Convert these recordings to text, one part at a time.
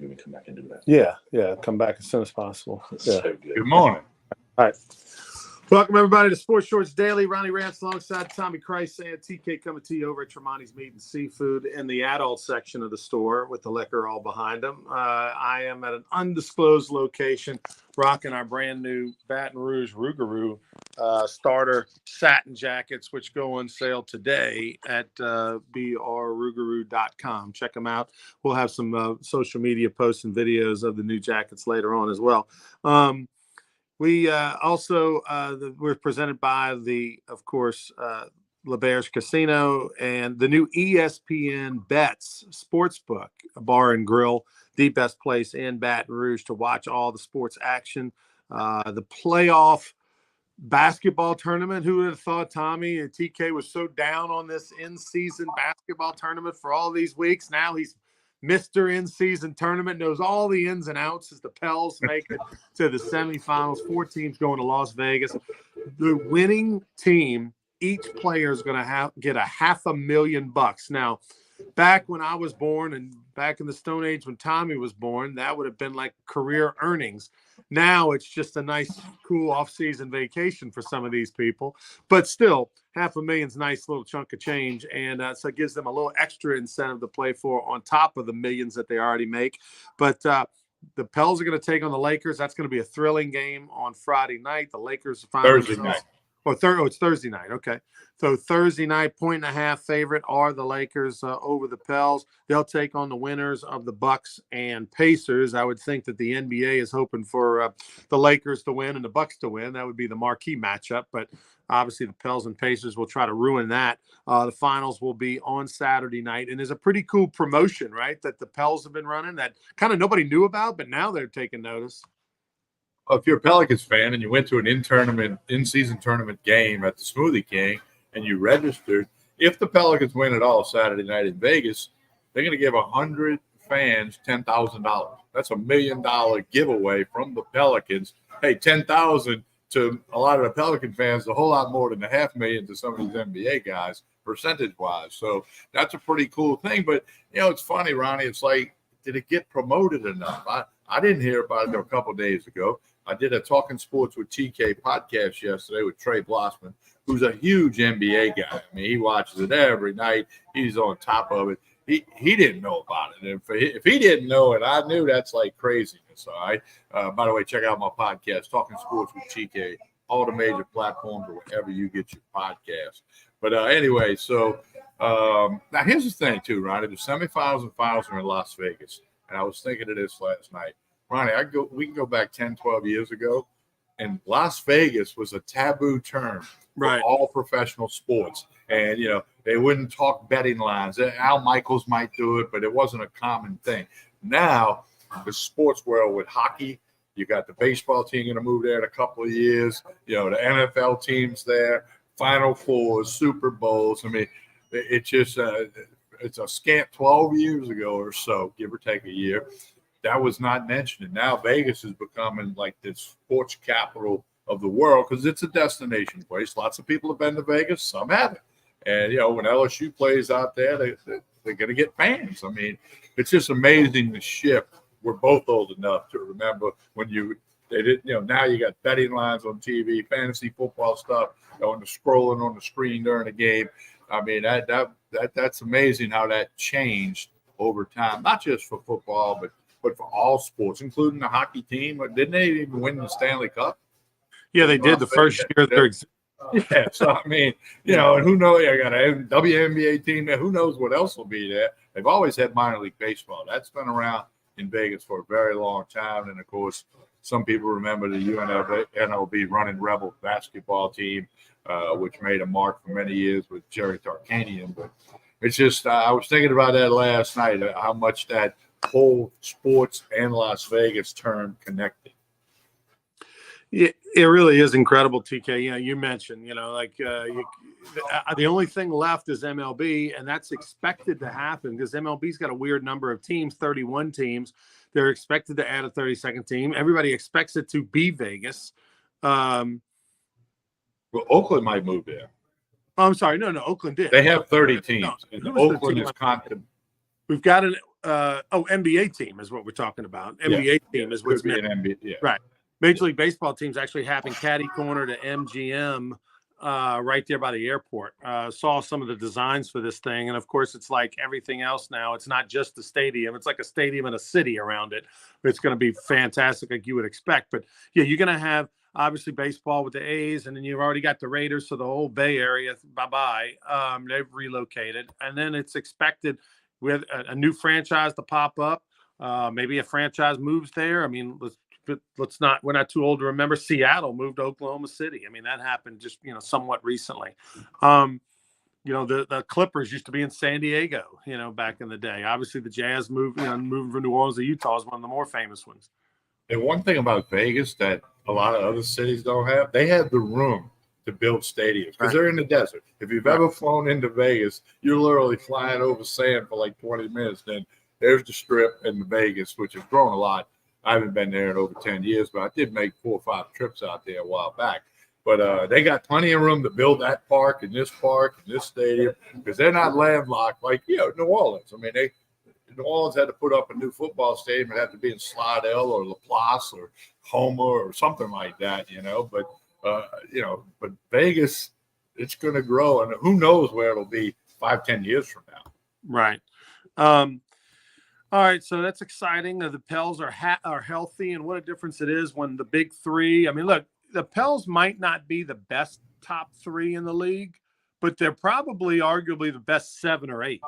You can come back and do that. Yeah. Come back as soon as possible. Yeah. So good. Good morning. All right. Welcome, everybody, to Sports Shorts Daily. Ronnie Rance alongside Tommy Christ and TK coming to you over at Tremonti's Meat and Seafood in the adult section of the store with the liquor all behind them. I am at an undisclosed location rocking our brand new Baton Rouge Rougarou starter satin jackets, which go on sale today at brrougarou.com. Check them out. We'll have some social media posts and videos of the new jackets later on as well. We also we're presented by of course, LeBear's Casino and the new ESPN Bets Sportsbook, a bar and grill, the best place in Baton Rouge to watch all the sports action. The playoff basketball tournament. Who would have thought Tommy and TK was so down on this in-season basketball tournament for all these weeks? Now he's Mr. In-season tournament, knows all the ins and outs as the Pels make it to the semifinals. 4 teams going to Las Vegas. The winning team, each player is going to get $500,000. Now, back when I was born and back in the Stone Age when Tommy was born, that would have been like career earnings. Now it's just a nice, cool off-season vacation for some of these people. But still, $500,000's a nice little chunk of change, and so it gives them a little extra incentive to play for on top of the millions that they already make. But the Pels are going to take on the Lakers. That's going to be a thrilling game on Friday night. The Lakers Thursday night. It's Thursday night. Okay. So Thursday night, 1.5 favorite are the Lakers over the Pels. They'll take on the winners of the Bucks and Pacers. I would think that the NBA is hoping for the Lakers to win and the Bucks to win. That would be the marquee matchup. But obviously the Pels and Pacers will try to ruin that. The finals will be on Saturday night. And there's a pretty cool promotion, right, that the Pels have been running that kind of nobody knew about, but now they're taking notice. If you're a Pelicans fan and you went to an in-season tournament game at the Smoothie King and you registered, if the Pelicans win it all Saturday night in Vegas, they're going to give 100 fans $10,000. That's $1 million giveaway from the Pelicans. Hey, $10,000 to a lot of the Pelican fans, a whole lot more than the $500,000 to some of these NBA guys, percentage-wise. So that's a pretty cool thing. But, it's funny, Ronnie. It's like, did it get promoted enough? I didn't hear about it a couple of days ago. I did a Talking Sports with TK podcast yesterday with Trey Blossman, who's a huge NBA guy. I mean, he watches it every night. He's on top of it. He didn't know about it. And if he didn't know it, I knew that's like craziness. All right. By the way, check out my podcast, Talking Sports with TK, all the major platforms or wherever you get your podcast. But anyway, so now here's the thing, too, Ronnie. The semifinals and finals are in Las Vegas. And I was thinking of this last night. Ronnie, we can go back 10, 12 years ago, and Las Vegas was a taboo term for all professional sports. And, they wouldn't talk betting lines. Al Michaels might do it, but it wasn't a common thing. Now, the sports world with hockey, you got the baseball team going to move there in a couple of years. The NFL team's there, Final Fours, Super Bowls. I mean, it's just it's a scant 12 years ago or so, give or take a year. That was not mentioned. And now Vegas is becoming like this sports capital of the world because it's a destination place. Lots of people have been to Vegas. Some haven't. And, when LSU plays out there, they're going to get fans. I mean, it's just amazing the shift. We're both old enough to remember when they didn't, now you got betting lines on TV, fantasy football stuff, scrolling on the screen during the game. I mean, that's amazing how that changed over time, not just for football, but for all sports, including the hockey team. Didn't they even win the Stanley Cup? Yeah, they did the first year of their existence. Yeah, so I mean, and who knows? I got a WNBA team there. Who knows what else will be there? They've always had minor league baseball. That's been around in Vegas for a very long time. And of course, some people remember the UNLV Running Rebel basketball team, which made a mark for many years with Jerry Tarkanian. But it's just, I was thinking about that last night, how much that whole sports and Las Vegas term connected. It really is incredible, TK. You mentioned, the only thing left is MLB, and that's expected to happen because MLB's got a weird number of teams, 31 teams. They're expected to add a 32nd team. Everybody expects it to be Vegas. Well, Oakland might move there. Oh, I'm sorry. No, Oakland did. They have 30 teams. And Oakland is content. We've got an NBA team is what we're talking about. Yeah. NBA team is what's Could be meant. an NBA. Yeah. Right. Major League Baseball team's actually having catty corner to MGM right there by the airport. Saw some of the designs for this thing. And of course, it's like everything else now. It's not just the stadium. It's like a stadium and a city around it. It's going to be fantastic like you would expect. But yeah, you're going to have obviously baseball with the A's, and then you've already got the Raiders. So the whole Bay Area, bye-bye. They've relocated. And then it's expected with a new franchise to pop up. Maybe a franchise moves there. I mean, we're not too old to remember Seattle moved to Oklahoma City. I mean, that happened just, somewhat recently. The Clippers used to be in San Diego, back in the day. Obviously the Jazz moved from New Orleans to Utah is one of the more famous ones. And one thing about Vegas that a lot of other cities don't have, they have the room to build stadiums because they're in the desert. If you've ever flown into Vegas, you're literally flying over sand for like 20 minutes. Then there's the Strip in Vegas, which has grown a lot. I haven't been there in over 10 years, but I did make 4 or 5 trips out there a while back. But they got plenty of room to build that park and this stadium because they're not landlocked like, New Orleans. I mean, New Orleans had to put up a new football stadium. It had to be in Slidell or Laplace or Homer or something like that, But Vegas, it's going to grow, and who knows where it'll be 5-10 years from now. Right. All right, so that's exciting. The Pels are healthy, and what a difference it is when the big three. I mean, look, the Pels might not be the best top 3 in the league, but they're probably arguably the best 7 or 8.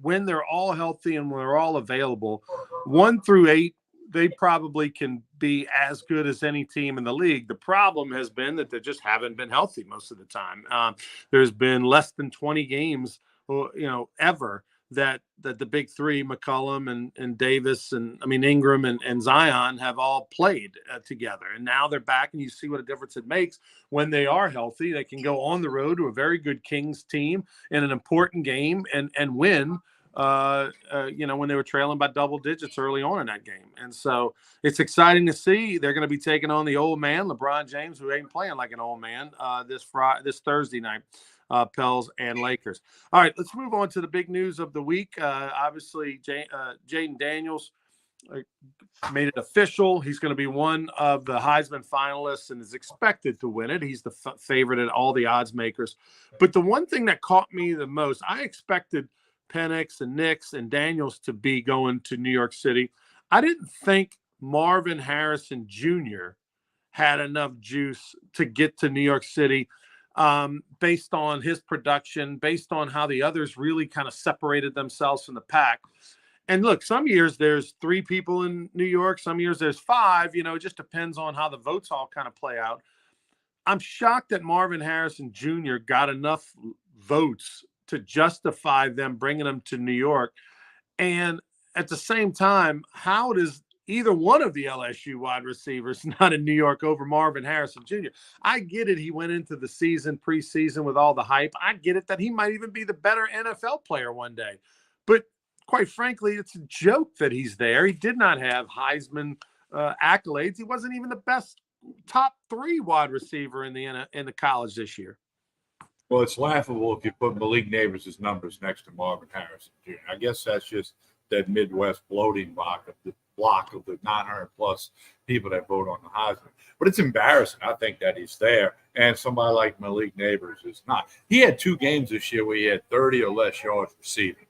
When they're all healthy and when they're all available, 1 through 8, they probably can be as good as any team in the league. The problem has been that they just haven't been healthy most of the time. There's been less than 20 games, ever that the big 3, McCollum and Davis and Ingram and Zion have all played together. And now they're back, and you see what a difference it makes when they are healthy. They can go on the road to a very good Kings team in an important game and win, when they were trailing by double digits early on in that game. And so it's exciting to see. They're going to be taking on the old man, LeBron James, who ain't playing like an old man this Thursday night. Pels and Lakers. All right, let's move on to the big news of the week. Obviously, Jaden Daniels made it official. He's going to be one of the Heisman finalists and is expected to win it. He's the favorite at all the odds makers. But the one thing that caught me the most, I expected Penix and Nix and Daniels to be going to New York City. I didn't think Marvin Harrison Jr. had enough juice to get to New York City. Based on his production, based on how the others really kind of separated themselves from the pack. And look, some years there's 3 people in New York, some years there's 5, it just depends on how the votes all kind of play out. I'm shocked that Marvin Harrison Jr. got enough votes to justify them bringing him to New York. And at the same time, how does either one of the LSU wide receivers not in New York over Marvin Harrison Jr.? I get it. He went into the preseason with all the hype. I get it that he might even be the better NFL player one day. But quite frankly, it's a joke that he's there. He did not have Heisman accolades. He wasn't even the best top 3 wide receiver in the college this year. Well, it's laughable if you put Malik Neighbors' numbers next to Marvin Harrison Jr. I guess that's just that Midwest bloating block of the 900-plus people that vote on the Heisman. But it's embarrassing, I think, that he's there, and somebody like Malik Neighbors is not. He had 2 games this year where he had 30 or less yards receiving.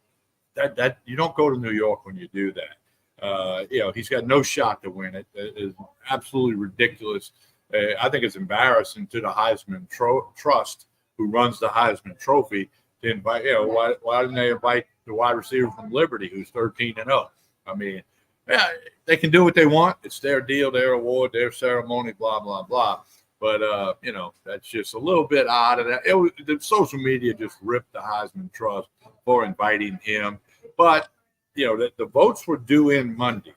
That you don't go to New York when you do that. He's got no shot to win it. It is absolutely ridiculous. I think it's embarrassing to the Heisman Trust, who runs the Heisman Trophy, to invite. Why didn't they invite the wide receiver from Liberty, who's 13-0? I mean, yeah, they can do what they want. It's their deal, their award, their ceremony, blah, blah, blah. But, that's just a little bit odd. And the social media just ripped the Heisman Trust for inviting him. But, the votes were due in Monday.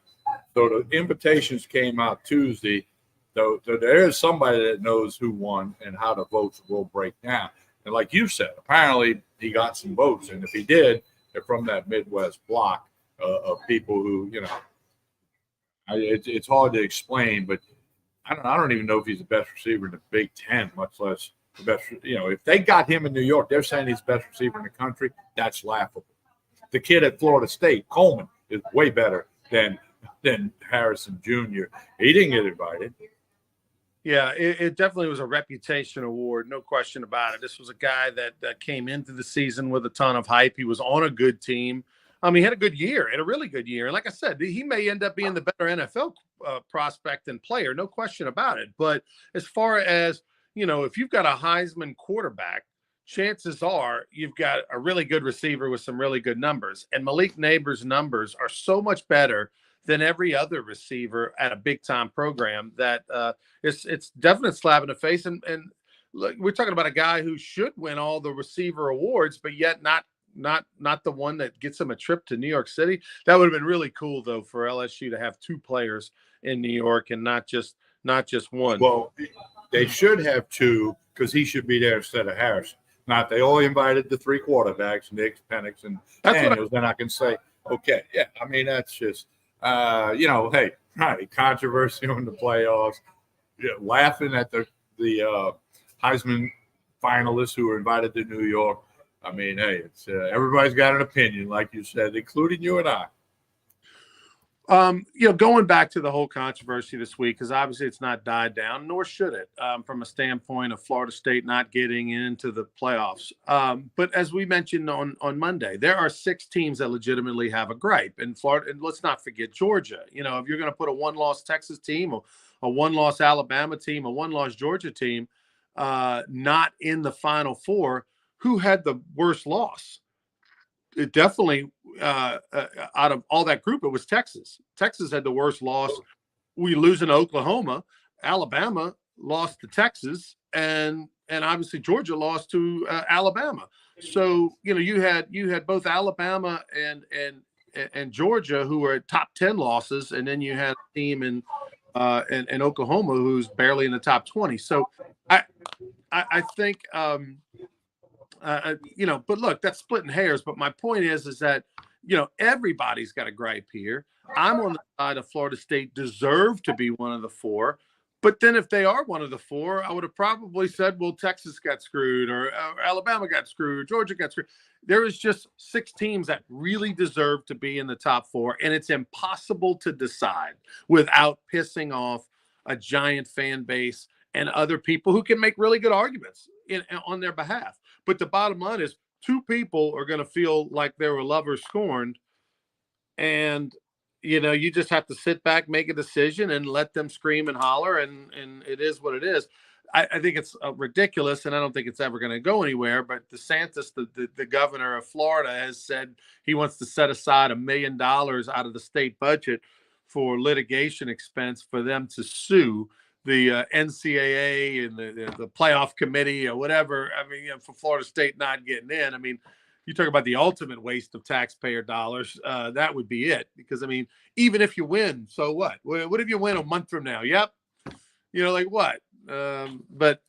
So the invitations came out Tuesday. So there is somebody that knows who won and how the votes will break down. And like you said, apparently he got some votes. And if he did, they're from that Midwest block of people who, it's hard to explain, but I don't even know if he's the best receiver in the Big Ten, much less the best. If they got him in New York, they're saying he's the best receiver in the country. That's laughable. The kid at Florida State, Coleman, is way better than Harrison Jr. He didn't get invited. Yeah, it definitely was a reputation award, no question about it. This was a guy that came into the season with a ton of hype. He was on a good team. He had a good year, had a really good year. And like I said, he may end up being the better NFL prospect and player, no question about it. But as far as, if you've got a Heisman quarterback, chances are you've got a really good receiver with some really good numbers. And Malik Neighbors' numbers are so much better than every other receiver at a big time program that it's definite slap in the face. And look, we're talking about a guy who should win all the receiver awards, but yet not the one that gets him a trip to New York City. That would have been really cool though for LSU to have two players in New York and not just one. Well, they should have two because he should be there instead of Harrison. Not they only invited the three quarterbacks, Nick, Penix, and Daniels. Then I can say, okay, yeah. I mean, that's just hey, right, controversy in the playoffs, laughing at the Heisman finalists who were invited to New York. I mean, hey, it's everybody's got an opinion, like you said, including you and I. Going back to the whole controversy this week, because obviously it's not died down, nor should it, from a standpoint of Florida State not getting into the playoffs. But as we mentioned on Monday, there are 6 teams that legitimately have a gripe in Florida. And let's not forget Georgia. If you're going to put a 1-loss Texas team, or a 1-loss Alabama team, a 1-loss Georgia team, not in the Final Four, who had the worst loss? It definitely out of all that group, it was Texas. Texas had the worst loss. We lose in Oklahoma. Alabama lost to Texas, and obviously Georgia lost to Alabama. So you had both Alabama and Georgia who were top 10 losses, and then you had a team in Oklahoma who's barely in the top 20. So I think. But look, that's splitting hairs. But my point is that, everybody's got a gripe here. I'm on the side of Florida State deserve to be one of the 4. But then if they are one of the 4, I would have probably said, well, Texas got screwed or Alabama got screwed, Georgia got screwed. There is just 6 teams that really deserve to be in the top 4. And it's impossible to decide without pissing off a giant fan base and other people who can make really good arguments on their behalf. But the bottom line is 2 people are going to feel like they were lovers scorned. And, you just have to sit back, make a decision, and let them scream and holler. And it is what it is. I think it's ridiculous, and I don't think it's ever going to go anywhere. But DeSantis, the governor of Florida, has said he wants to set aside $1 million out of the state budget for litigation expense for them to sue the NCAA and the playoff committee or whatever. I mean, for Florida State not getting in. I mean, you talk about the ultimate waste of taxpayer dollars. That would be it. Because, I mean, even if you win, so what? What if you win a month from now? Yep. Like what? But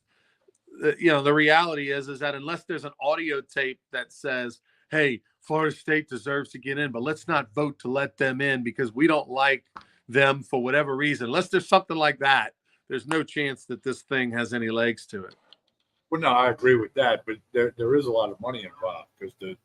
the reality is that unless there's an audio tape that says, hey, Florida State deserves to get in, but let's not vote to let them in because we don't like them for whatever reason. Unless there's something like that, there's no chance that this thing has any legs to it. Well, no, I agree with that, but there is a lot of money involved because the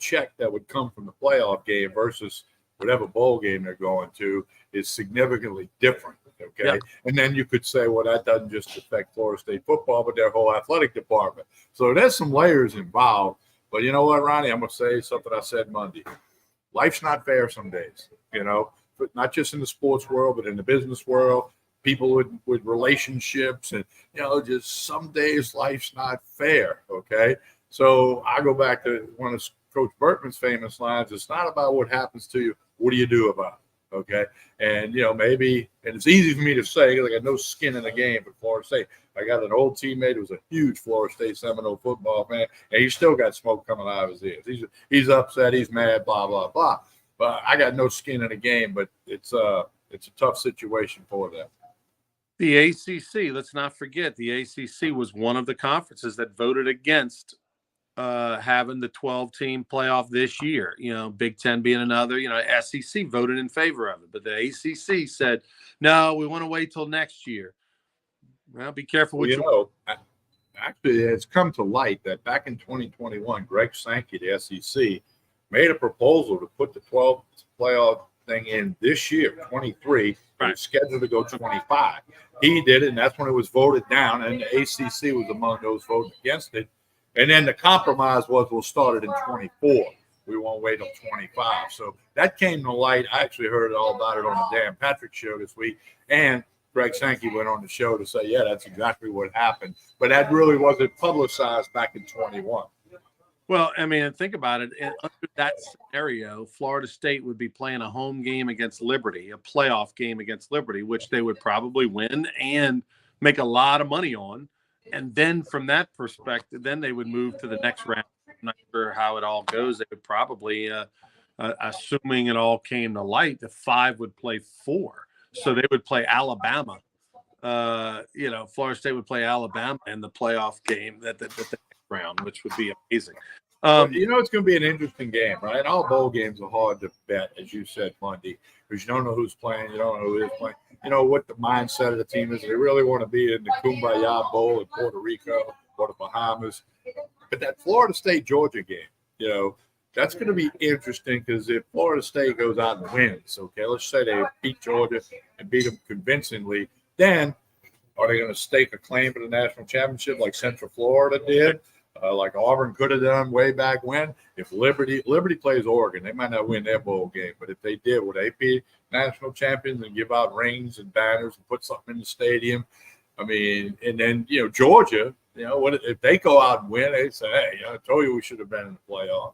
check that would come from the playoff game versus whatever bowl game they're going to is significantly different. Okay. Yeah. And then you could say, well, that doesn't just affect Florida State football, but their whole athletic department. So there's some layers involved. But you know what, Ronnie? I'm going to say something I said Monday. Life's not fair some days, but not just in the sports world, but in the business world, people with relationships and, just some days life's not fair. Okay. So I go back to one of Coach Bertman's famous lines. It's not about what happens to you. What do you do about it? Okay. And, maybe, and it's easy for me to say because I got no skin in the game at Florida State. I got an old teammate who was a huge Florida State Seminole football fan, and he's still got smoke coming out of his ears. He's upset. He's mad, blah, blah, blah. But I got no skin in the game, but it's a tough situation for them. The ACC, let's not forget, the ACC was one of the conferences that voted against having the 12-team playoff this year. Big Ten being another. SEC voted in favor of it, but the ACC said, no, we want to wait till next year. Well, be careful what actually, it's come to light that back in 2021, Greg Sankey, the SEC, made a proposal to put the 12th playoff thing in this year, 23. Right. It was scheduled to go 25. He did it, and that's when it was voted down, and the ACC was among those voting against it. And then the compromise was we'll start it in 24. We won't wait till 25. So that came to light. I actually heard all about it on the Dan Patrick show this week, and Greg Sankey went on the show to say, yeah, that's exactly what happened. But that really wasn't publicized back in 21. Well, I mean, think about it. Under that scenario, Florida State would be playing a home game against Liberty, a playoff game against Liberty, which they would probably win and make a lot of money on. And then from that perspective, then they would move to the next round. I'm not sure how it all goes. They would probably, assuming it all came to light, the 5 would play 4. So they would play Alabama. Florida State would play Alabama in the playoff game that the next round, which would be amazing. It's going to be an interesting game, right? All bowl games are hard to bet, as you said, Monday, because you don't know who's playing, you don't know who is playing. You know what the mindset of the team is. They really want to be in the Kumbaya Bowl in Puerto Rico or the Bahamas. But that Florida State-Georgia game, that's going to be interesting because if Florida State goes out and wins, okay, let's say they beat Georgia and beat them convincingly, then are they going to stake a claim to the national championship like Central Florida did, like Auburn could have done way back when? If Liberty plays Oregon, they might not win their bowl game, but if they did, would they be national champions and give out rings and banners and put something in the stadium? I mean, and then, Georgia, what if they go out and win, they say, hey, I told you we should have been in the playoff.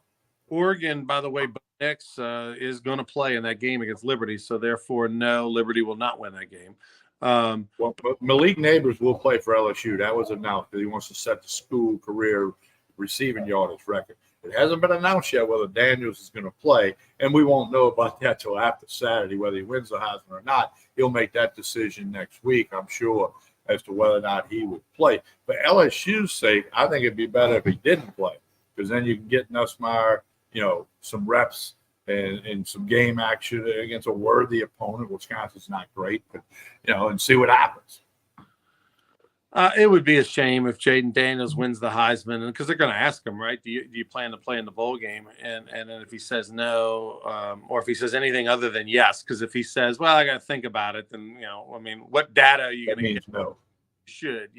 Oregon, by the way, Nix is going to play in that game against Liberty, so therefore, no, Liberty will not win that game. But Malik Neighbors will play for LSU. That was announced because he wants to set the school career receiving yardage record. It hasn't been announced yet whether Daniels is going to play, and we won't know about that till after Saturday, whether he wins the Heisman or not. He'll make that decision next week, I'm sure, as to whether or not he would play. For LSU's sake, I think it'd be better if he didn't play, because then you can get Nussmeier, some reps and some game action against a worthy opponent. Wisconsin's not great, but and see what happens. It would be a shame if Jaden Daniels wins the Heisman, because they're going to ask him, right? Do you plan to play in the bowl game? And then if he says no, or if he says anything other than yes, because if he says, well, I got to think about it, then what data are you going to get? No. Should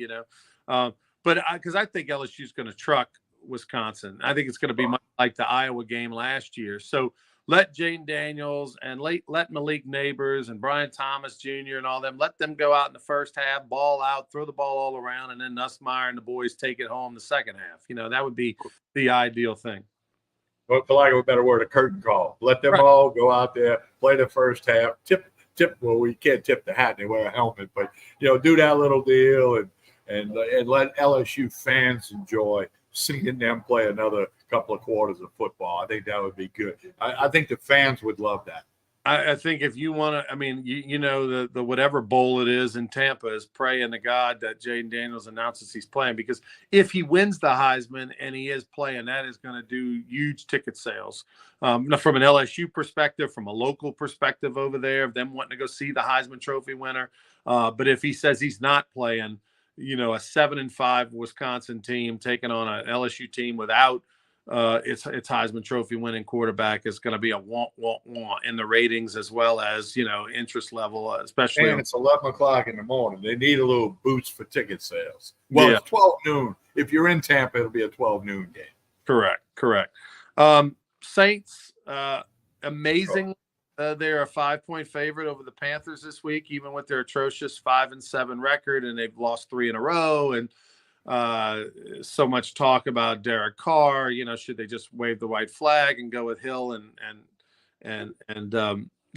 but because I think LSU's going to truck Wisconsin. I think it's going to be much like the Iowa game last year. So let Jaden Daniels and let Malik Neighbors and Brian Thomas Jr. and all them, let them go out in the first half, ball out, throw the ball all around, and then Nussmeier and the boys take it home the second half. That would be the ideal thing. Well, for lack of a better word, a curtain call. Let them all go out there, play the first half, tip. Well, we can't tip the hat; they wear a helmet, but do that little deal and let LSU fans enjoy seeing them play another couple of quarters of football. I think that would be good. I think the fans would love that. I think if you want to, the whatever bowl it is in Tampa is praying to God that Jaden Daniels announces he's playing, because if he wins the Heisman and he is playing, that is going to do huge ticket sales. From an LSU perspective, from a local perspective over there, of them wanting to go see the Heisman Trophy winner. But if he says he's not playing, a 7-5 Wisconsin team taking on an LSU team without its Heisman Trophy winning quarterback is going to be a wah in the ratings, as well as interest level, especially. And it's 11 o'clock in the morning. They need a little boost for ticket sales. Well, yeah. It's 12 noon. If you're in Tampa, it'll be a 12 noon game. Correct. Saints, amazing. They're a 5-point favorite over the Panthers this week, even with their atrocious 5-7 record, and they've lost 3 in a row. And so much talk about Derek Carr. Should they just wave the white flag and go with Hill and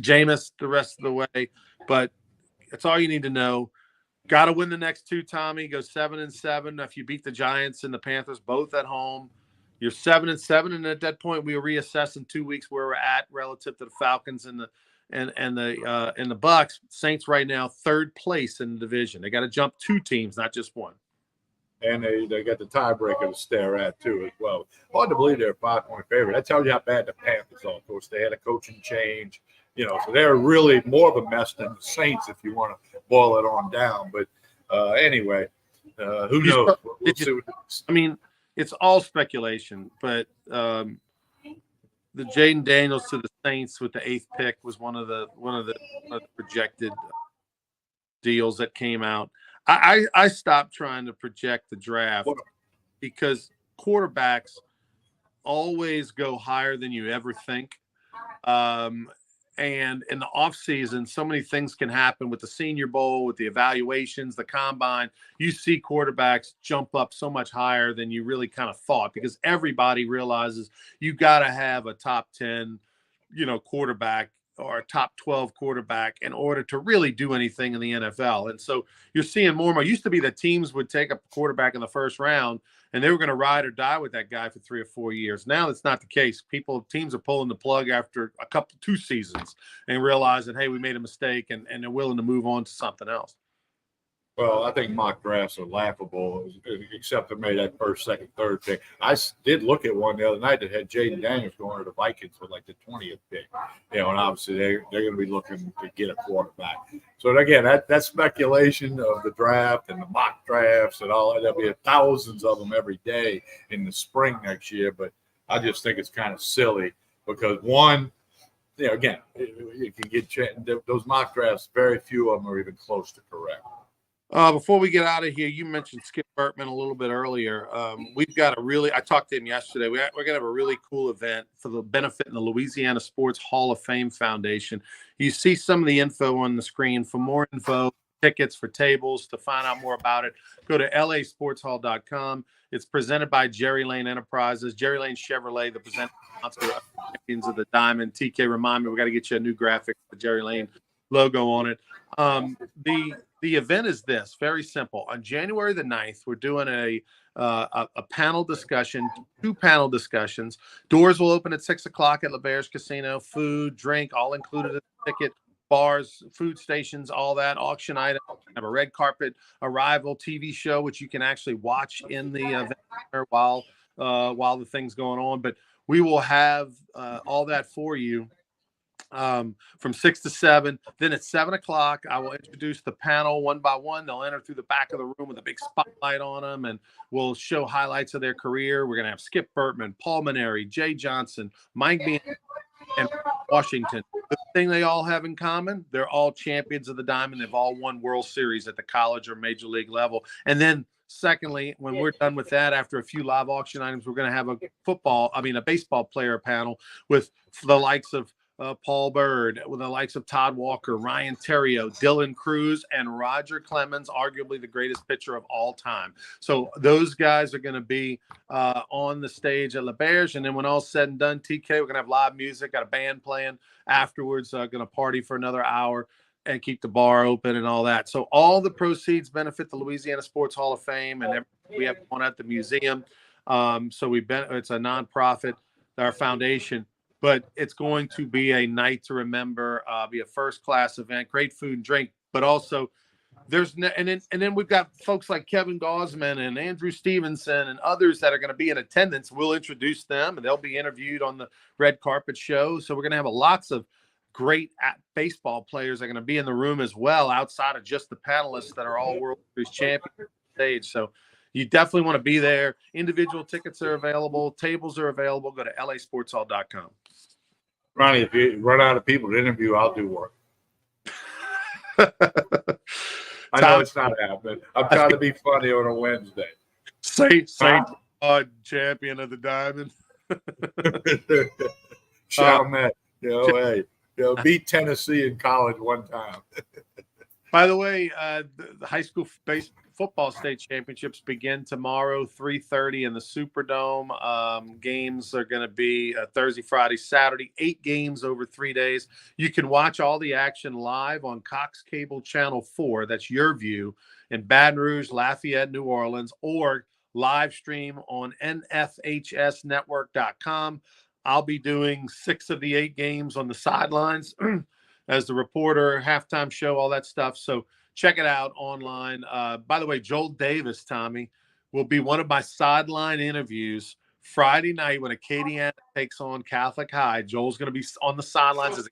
Jameis the rest of the way? But that's all you need to know. Got to win the next 2, Tommy. Go 7-7. If you beat the Giants and the Panthers both at home, you're 7-7, and at that point, we'll reassess in 2 weeks where we're at relative to the Falcons and the Bucks. Saints right now 3rd place in the division. They got to jump 2 teams, not just 1. And they got the tiebreaker to stare at too as well. Hard to believe they're a 5-point favorite. That tells you how bad the Panthers are. Of course, they had a coaching change, so they're really more of a mess than the Saints if you want to boil it on down. But anyway, Who knows? We'll see. I mean, it's all speculation, but the Jaden Daniels to the Saints with the 8th pick was one of the projected deals that came out. I stopped trying to project the draft because quarterbacks always go higher than you ever think. And in the offseason, so many things can happen with the Senior Bowl, with the evaluations, the combine. You see quarterbacks jump up so much higher than you really kind of thought, because everybody realizes you got to have a top 10, quarterback or a top 12 quarterback in order to really do anything in the NFL. And so you're seeing more and more. It used to be that teams would take a quarterback in the first round and they were going to ride or die with that guy for 3 or 4 years. Now that's not the case. Teams are pulling the plug after 2 seasons and realizing, hey, we made a mistake, and they're willing to move on to something else. Well, I think mock drafts are laughable, except they made that first, second, third pick. I did look at one the other night that had Jaden Daniels going to the Vikings with like the 20th pick. And obviously they're going to be looking to get a quarterback. So again, that's speculation of the draft and the mock drafts and all that. There'll be thousands of them every day in the spring next year. But I just think it's kind of silly because one, again, you can get those mock drafts. Very few of them are even close to correct. Before we get out of here, you mentioned Skip Bertman a little bit earlier. We've got I talked to him yesterday. We're going to have a really cool event for the benefit in the Louisiana Sports Hall of Fame Foundation. You see some of the info on the screen. For more info, tickets for tables, to find out more about it, go to lasportshall.com. It's presented by Jerry Lane Enterprises, Jerry Lane Chevrolet, the presenting sponsor of Champions of the Diamond. TK, remind me, we got to get you a new graphic with the Jerry Lane logo on it. The event is this, very simple. On January the 9th, we're doing a panel discussion, 2 panel discussions. Doors will open at 6:00 at LeBear's Casino. Food, drink, all included in the ticket. Bars, food stations, all that. Auction items. Have a red carpet arrival TV show, which you can actually watch in the event while the thing's going on. But we will have all that for you. From 6 to 7. Then at 7:00, I will introduce the panel one by one. They'll enter through the back of the room with a big spotlight on them, and we'll show highlights of their career. We're going to have Skip Bertman, Paul Maneri, Jay Johnson, Mike Bean, and Washington. The thing they all have in common, they're all champions of the Diamond. They've all won World Series at the college or major league level. And then secondly, when we're done with that, after a few live auction items, we're going to have a baseball player panel with the likes of Paul Bird, with the likes of Todd Walker, Ryan Theriot, Dylan Cruz, and Roger Clemens, arguably the greatest pitcher of all time. So those guys are going to be on the stage at LeBear's. And then when all's said and done, TK, we're going to have live music, got a band playing afterwards, going to party for another hour and keep the bar open and all that. So all the proceeds benefit the Louisiana Sports Hall of Fame, and we have one at the museum. So it's a nonprofit, our foundation. But it's going to be a night to remember, be a first-class event, great food and drink, but also and then we've got folks like Kevin Gosman and Andrew Stevenson and others that are going to be in attendance. We'll introduce them, and they'll be interviewed on the red carpet show. So we're going to have lots of great baseball players that are going to be in the room as well, outside of just the panelists that are all World Series champions on stage. So you definitely want to be there. Individual tickets are available. Tables are available. Go to lasportshall.com. Ronnie, if you run out of people to interview, I'll do work. I know it's not happening. I'm trying to be funny on a Wednesday. Saint champion of the Diamond. Chalmette, hey, beat Tennessee in college one time. By the way, the high school football state championships begin tomorrow, 3:30 in the Superdome. Games are going to be Thursday, Friday, Saturday, 8 games over 3 days. You can watch all the action live on Cox Cable Channel 4. That's your view in Baton Rouge, Lafayette, New Orleans, or live stream on nfhsnetwork.com. I'll be doing 6 of the 8 games on the sidelines as the reporter, halftime show, all that stuff. So check it out online. By the way, Joel Davis, Tommy, will be one of my sideline interviews Friday night when Acadiana takes on Catholic High. Joel's going to be on the sidelines as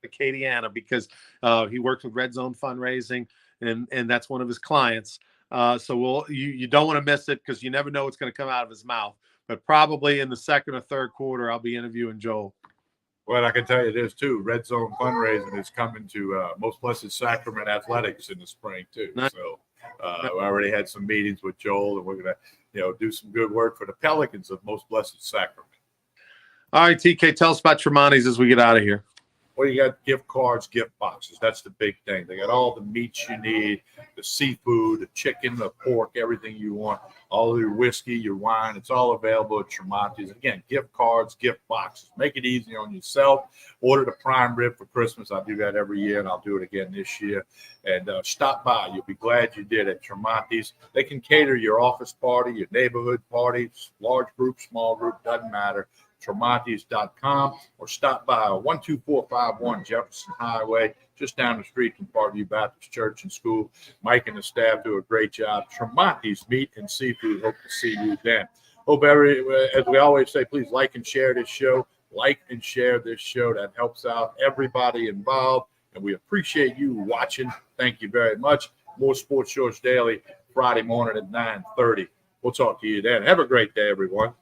Acadiana because he works with Red Zone Fundraising, and that's one of his clients. So you don't want to miss it because you never know what's going to come out of his mouth. But probably in the second or third quarter, I'll be interviewing Joel. Well, I can tell you this too. Red Zone fundraising is coming to Most Blessed Sacrament Athletics in the spring too. Nice. So we already had some meetings with Joel, and we're gonna, do some good work for the Pelicans of Most Blessed Sacrament. All right, TK, tell us about Tremonti's as we get out of here. Well, you got gift cards, gift boxes. That's the big thing. They got all the meats you need, the seafood, the chicken, the pork, everything you want, all your whiskey, your wine. It's all available at Tremonti's. Again, gift cards, gift boxes. Make it easy on yourself. Order the prime rib for Christmas. I do that every year, and I'll do it again this year. And stop by. You'll be glad you did at Tremonti's. They can cater your office party, your neighborhood party, large group, small group, doesn't matter. Tremonti's.com, or stop by 12451 Jefferson Highway, just down the street from Parkview Baptist Church and School. Mike and the staff do a great job. Tremonti's Meat and Seafood. Hope to see you then. Hope as we always say, please like and share this show. Like and share this show. That helps out everybody involved, and we appreciate you watching. Thank you very much. More Sports Shorts Daily, Friday morning at 9:30. We'll talk to you then. Have a great day, everyone.